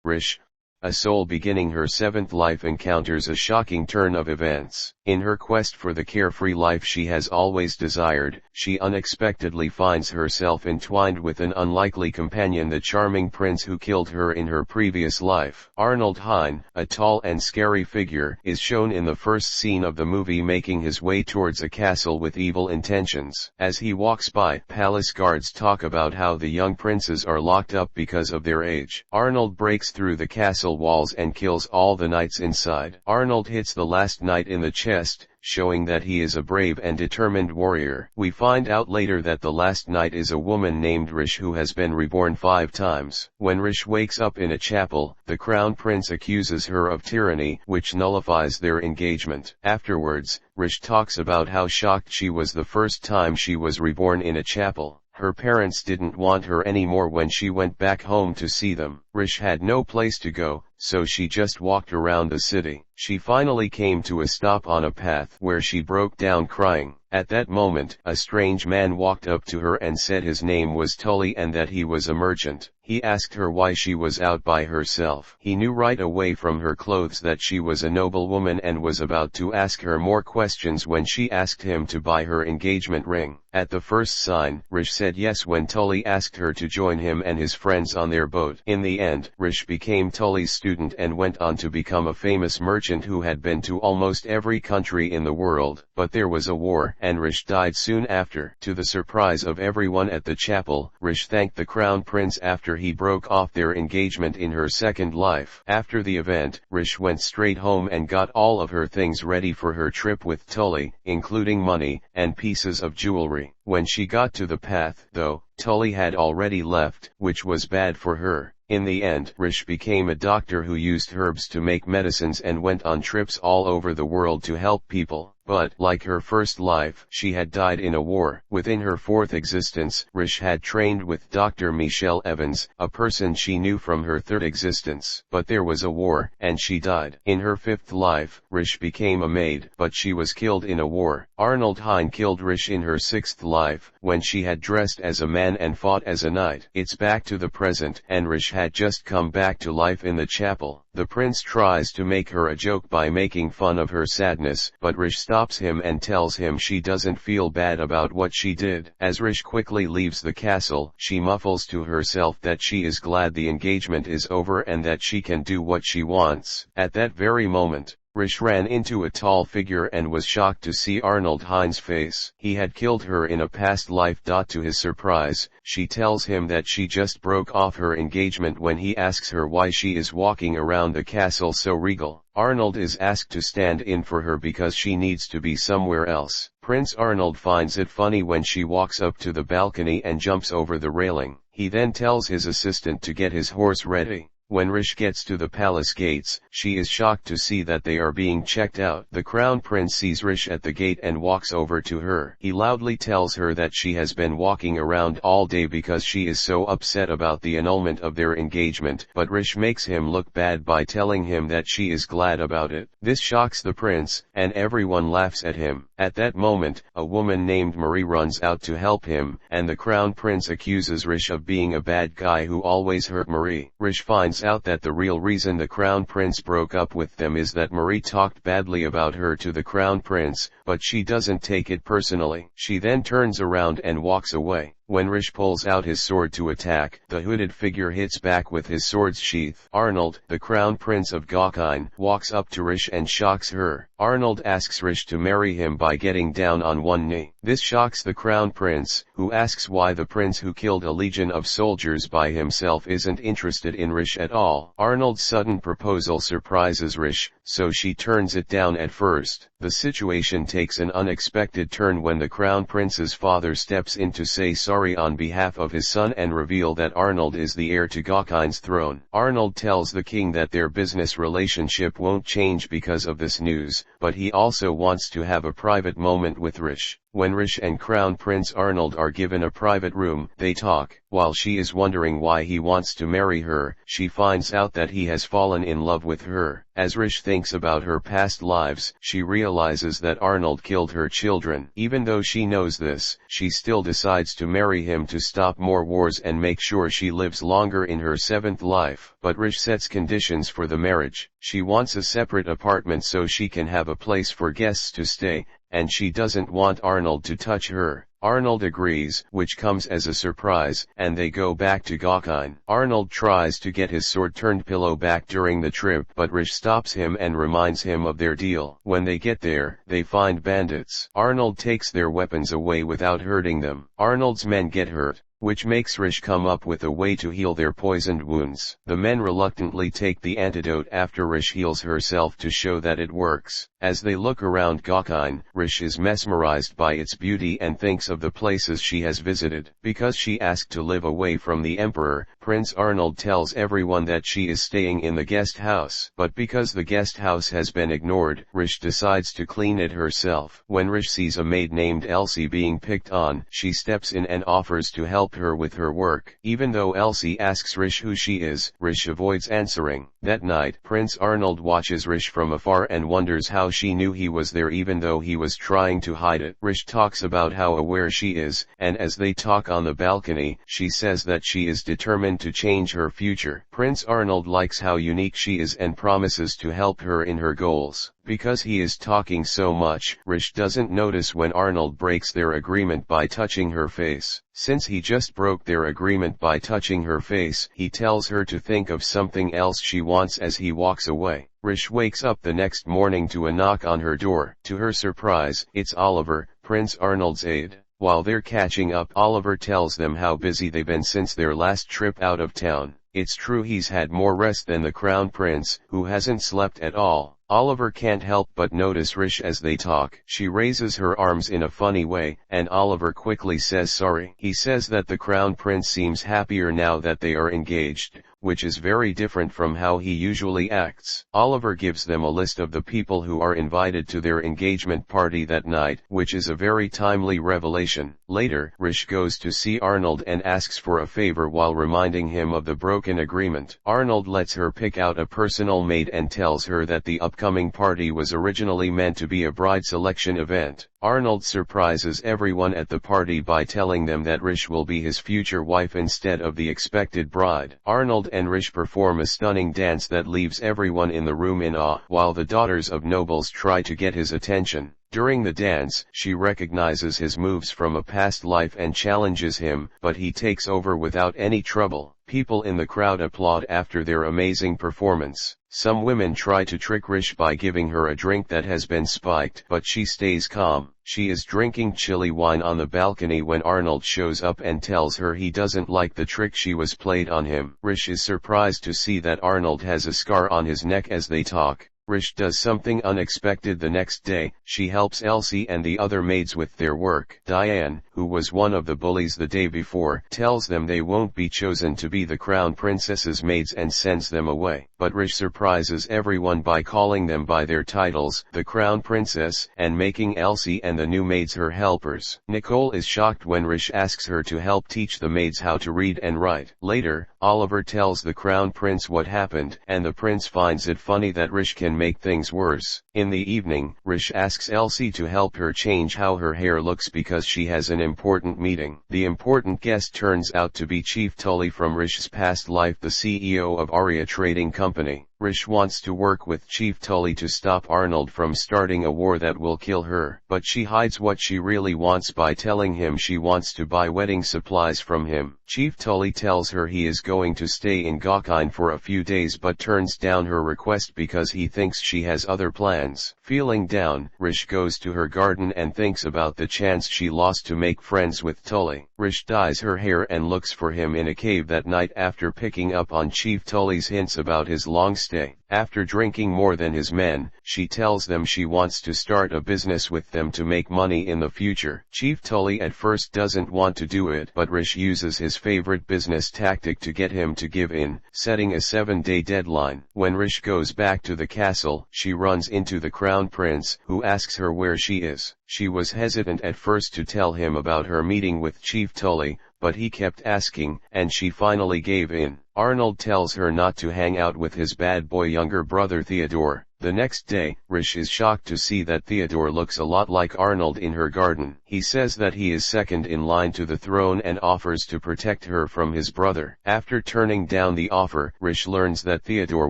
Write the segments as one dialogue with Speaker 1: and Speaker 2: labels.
Speaker 1: Rish, a soul beginning her seventh life, encounters a shocking turn of events. In her quest for the carefree life she has always desired, she unexpectedly finds herself entwined with an unlikely companion, the charming prince who killed her in her previous life. Arnold Hine, a tall and scary figure, is shown in the first scene of the movie making his way towards a castle with evil intentions. As he walks by, palace guards talk about how the young princes are locked up because of their age. Arnold breaks through the castle walls and kills all the knights inside. Arnold hits the last knight in the chest, showing that he is a brave and determined warrior. We find out later that the last knight is a woman named Rish who has been reborn 5 times. When Rish wakes up in a chapel, the crown prince accuses her of tyranny, which nullifies their engagement. Afterwards, Rish talks about how shocked she was the first time she was reborn in a chapel. Her parents didn't want her anymore when she went back home to see them. Rish had no place to go, so she just walked around the city. She finally came to a stop on a path where she broke down crying. At that moment, a strange man walked up to her and said his name was Tully and that he was a merchant. He asked her why she was out by herself. He knew right away from her clothes that she was a noblewoman and was about to ask her more questions when she asked him to buy her engagement ring. At the first sign, Rish said yes when Tully asked her to join him and his friends on their boat. In the end, Rish became Tully's student and went on to become a famous merchant who had been to almost every country in the world. But there was a war, and Rish died soon after. To the surprise of everyone at the chapel, Rish thanked the crown prince after he broke off their engagement in her second life. After the event, Rish went straight home and got all of her things ready for her trip with Tully, including money and pieces of jewelry. When she got to the path, though, Tully had already left, which was bad for her. In the end, Rish became a doctor who used herbs to make medicines and went on trips all over the world to help people. But, like her first life, she had died in a war. Within her fourth existence, Rish had trained with Dr. Michelle Evans, a person she knew from her third existence. But there was a war, and she died. In her fifth life, Rish became a maid, but she was killed in a war. Arnold Hine killed Rish in her sixth life, when she had dressed as a man and fought as a knight. It's back to the present, and Rish had just come back to life in the chapel. The prince tries to make her a joke by making fun of her sadness, but Rish stops him and tells him she doesn't feel bad about what she did. As Rish quickly leaves the castle, she muffles to herself that she is glad the engagement is over and that she can do what she wants. At that very moment, Rish ran into a tall figure and was shocked to see Arnold Hine's face. He had killed her in a past life. To his surprise, she tells him that she just broke off her engagement when he asks her why she is walking around the castle so regal. Arnold is asked to stand in for her because she needs to be somewhere else. Prince Arnold finds it funny when she walks up to the balcony and jumps over the railing. He then tells his assistant to get his horse ready. When Rish gets to the palace gates, she is shocked to see that they are being checked out. The crown prince sees Rish at the gate and walks over to her. He loudly tells her that she has been walking around all day because she is so upset about the annulment of their engagement, but Rish makes him look bad by telling him that she is glad about it. This shocks the prince, and everyone laughs at him. At that moment, a woman named Marie runs out to help him, and the crown prince accuses Rish of being a bad guy who always hurt Marie. Rish finds out that the real reason the crown prince broke up with them is that Marie talked badly about her to the crown prince, but she doesn't take it personally. She then turns around and walks away. When Rish pulls out his sword to attack, the hooded figure hits back with his sword's sheath. Arnold, the crown prince of Gokine, walks up to Rish and shocks her. Arnold asks Rish to marry him by getting down on one knee. This shocks the crown prince, who asks why the prince who killed a legion of soldiers by himself isn't interested in Rish at all. Arnold's sudden proposal surprises Rish, so she turns it down at first. The situation takes an unexpected turn when the crown prince's father steps in to say sorry on behalf of his son and reveal that Arnold is the heir to Gokine's throne. Arnold tells the king that their business relationship won't change because of this news, but he also wants to have a private moment with Rish. When Rish and Crown Prince Arnold are given a private room, they talk. While she is wondering why he wants to marry her, she finds out that he has fallen in love with her. As Rish thinks about her past lives, she realizes that Arnold killed her children. Even though she knows this, she still decides to marry him to stop more wars and make sure she lives longer in her 7th life. But Rish sets conditions for the marriage. She wants a separate apartment so she can have a place for guests to stay, and she doesn't want Arnold to touch her. Arnold agrees, which comes as a surprise, and they go back to Gokine. Arnold tries to get his sword-turned pillow back during the trip, but Rish stops him and reminds him of their deal. When they get there, they find bandits. Arnold takes their weapons away without hurting them. Arnold's men get hurt, which makes Rish come up with a way to heal their poisoned wounds. The men reluctantly take the antidote after Rish heals herself to show that it works. As they look around Gokine, Rish is mesmerized by its beauty and thinks of the places she has visited. Because she asked to live away from the Emperor, Prince Arnold tells everyone that she is staying in the guest house. But because the guest house has been ignored, Rish decides to clean it herself. When Rish sees a maid named Elsie being picked on, she steps in and offers to help her with her work. Even though Elsie asks Rish who she is, Rish avoids answering. That night, Prince Arnold watches Rish from afar and wonders how she knew he was there even though he was trying to hide it. Rish talks about how aware she is, and as they talk on the balcony, she says that she is determined to change her future. Prince Arnold likes how unique she is and promises to help her in her goals. Because he is talking so much, Rish doesn't notice when Arnold breaks their agreement by touching her face. Since he just broke their agreement by touching her face, he tells her to think of something else she wants as he walks away. Rish wakes up the next morning to a knock on her door. To her surprise, it's Oliver, Prince Arnold's aide. While they're catching up, Oliver tells them how busy they've been since their last trip out of town. It's true he's had more rest than the Crown Prince, who hasn't slept at all. Oliver can't help but notice Rish as they talk. She raises her arms in a funny way, and Oliver quickly says sorry. He says that the Crown Prince seems happier now that they are engaged, which is very different from how he usually acts. Oliver gives them a list of the people who are invited to their engagement party that night, which is a very timely revelation. Later, Rish goes to see Arnold and asks for a favor while reminding him of the broken agreement. Arnold lets her pick out a personal maid and tells her that the upcoming party was originally meant to be a bride selection event. Arnold surprises everyone at the party by telling them that Rish will be his future wife instead of the expected bride. Arnold and Rish perform a stunning dance that leaves everyone in the room in awe, while the daughters of nobles try to get his attention. During the dance, she recognizes his moves from a past life and challenges him, but he takes over without any trouble. People in the crowd applaud after their amazing performance. Some women try to trick Rish by giving her a drink that has been spiked, but she stays calm. She is drinking chili wine on the balcony when Arnold shows up and tells her he doesn't like the trick she was played on him. Rish is surprised to see that Arnold has a scar on his neck as they talk. Rish does something unexpected the next day. She helps Elsie and the other maids with their work. Diane, who was one of the bullies the day before, tells them they won't be chosen to be the Crown Princess's maids and sends them away. But Rish surprises everyone by calling them by their titles, the Crown Princess, and making Elsie and the new maids her helpers. Nicole is shocked when Rish asks her to help teach the maids how to read and write. Later, Oliver tells the Crown Prince what happened, and the prince finds it funny that Rish can make things worse. In the evening, Rish asks Elsie to help her change how her hair looks because she has an important meeting. The important guest turns out to be Chief Tully from Rish's past life, the CEO of Aria Trading Company. Rish wants to work with Chief Tully to stop Arnold from starting a war that will kill her, but she hides what she really wants by telling him she wants to buy wedding supplies from him. Chief Tully tells her he is going to stay in Gokine for a few days but turns down her request because he thinks she has other plans. Feeling down, Rish goes to her garden and thinks about the chance she lost to make friends with Tully. Rish dyes her hair and looks for him in a cave that night after picking up on Chief Tully's hints about his long stay. After drinking more than his men, she tells them she wants to start a business with them to make money in the future. Chief Tully at first doesn't want to do it, but Rish uses his favorite business tactic to get him to give in, setting a 7-day deadline. When Rish goes back to the castle, she runs into the Crown Prince, who asks her where she is. She was hesitant at first to tell him about her meeting with Chief Tully, but he kept asking, and she finally gave in. Arnold tells her not to hang out with his bad boy younger brother Theodore. The next day, Rish is shocked to see that Theodore looks a lot like Arnold in her garden. He says that he is second in line to the throne and offers to protect her from his brother. After turning down the offer, Rish learns that Theodore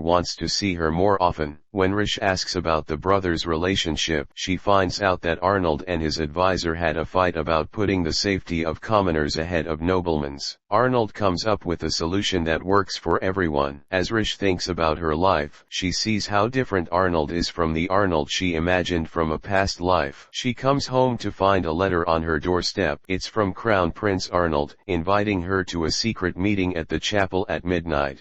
Speaker 1: wants to see her more often. When Rish asks about the brothers' relationship, she finds out that Arnold and his advisor had a fight about putting the safety of commoners ahead of noblemen's. Arnold comes up with a solution that works for everyone. As Rish thinks about her life, she sees how different Arnold is from the Arnold she imagined from a past life. She comes home to find a letter on her doorstep. It's from Crown Prince Arnold, inviting her to a secret meeting at the chapel at midnight.